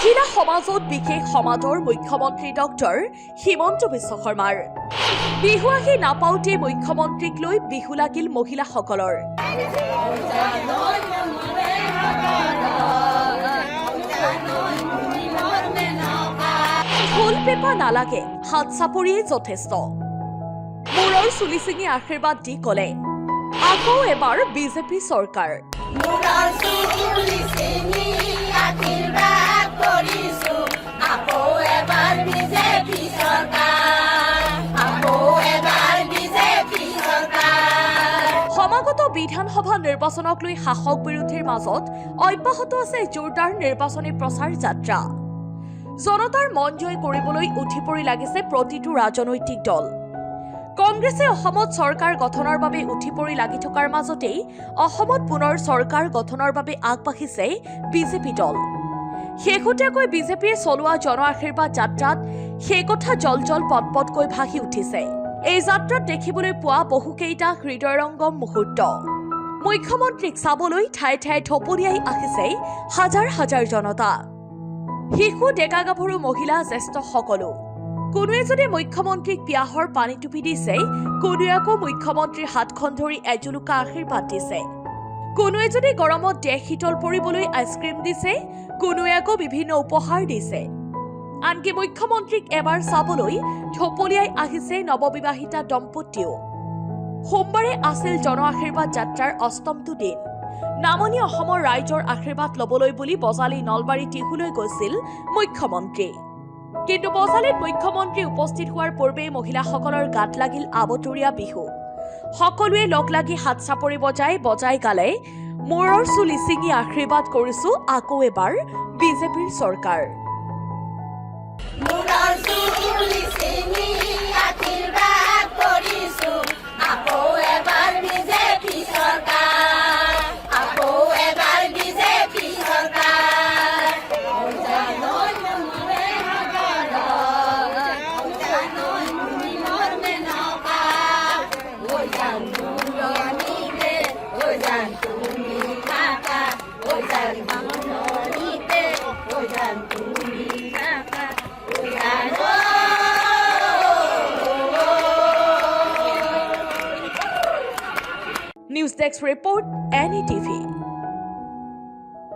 মহিলা সমাজত বিশেষ সমাজৰ মুখ্যমন্ত্ৰী ডক্টৰ হিমন্ত বিশ্ব শৰ্মাৰ বিহু আহি নাপাওঁতে মুখ্যমন্ত্ৰীক লৈ বিহু লাগিল মহিলাসকলৰ। ঢোল পেঁপা নালাগে, হাত চাপৰিয়ে যথেষ্ট। মূৰৰ চুলি ছিঙি আশীৰ্বাদ দি ক'লে আকৌ এবাৰ বিজেপি চৰকাৰ। সমাগত বিধানসভা নিৰ্বাচনক লৈ শাসক বিৰোধীৰ মাজত অব্যাহত আছে জোৰদাৰ নিৰ্বাচনী প্ৰচাৰ যাত্ৰা। জনতাৰ মন জয় কৰিবলৈ উঠি পৰি লাগিছে প্ৰতিটো ৰাজনৈতিক দল। কংগ্ৰেছে অসমত চৰকাৰ গঠনৰ বাবে উঠি পৰি লাগি থকাৰ মাজতেই অসমত পুনৰ চৰকাৰ গঠনৰ বাবে আগবাঢ়িছে বিজেপি দল। শেহতীয়াকৈ বিজেপিয়ে চলোৱা জন আশীৰ্বাদ যাত্ৰাত সেই কথা জল পটপটকৈ ভাহি উঠিছে। এই যাত্ৰাত দেখিবলৈ পোৱা বহুকেইটা হৃদয়ৰঙ্গম মুহূৰ্ত। মুখ্যমন্ত্ৰীক চাবলৈ ঠায়ে ঠায়ে থপনিয়াই আহিছে হাজাৰ হাজাৰ জনতা। শিশু, ডেকা গাভৰু, মহিলা, জ্যেষ্ঠ সকলো। কোনোৱে যদি মুখ্যমন্ত্ৰীক পিয়াহৰ পানী টুপি দিছে, কোনোৱে আকৌ মুখ্যমন্ত্ৰীৰ হাতখন ধৰি এজুলুকা আশীৰ্বাদ দিছে। কোনোৱে যদি গৰমত দেহ শীতল পৰিবলৈ আইচক্ৰীম দিছে, কোনোৱে আকৌ বিভিন্ন উপহাৰ দিছে। আনকি মুখ্যমন্ত্ৰীক এবাৰ চাবলৈ থপলিয়াই আহিছে নৱবিবাহিতা দম্পতীও। সোমবাৰে আছিল জন আশীৰ্বাদ যাত্ৰাৰ অষ্টমটো দিন। নামনি অসমৰ ৰাইজৰ আশীৰ্বাদ ল'বলৈ বুলি বজালী নলবাৰী টিহুলৈ গৈছিল মুখ্যমন্ত্ৰী। কিন্তু বজালীত মুখ্যমন্ত্ৰী উপস্থিত হোৱাৰ পূৰ্বেই মহিলাসকলৰ গাত লাগিল আবতৰীয়া বিহু। সকলোৱে লগ লাগি হাত চাপৰি বজাই গালে মূৰৰ চুলি ছিঙি আশীৰ্বাদ কৰিছো আকৌ এবাৰ বিজেপিৰ চৰকাৰ। News Desk Report, NETV.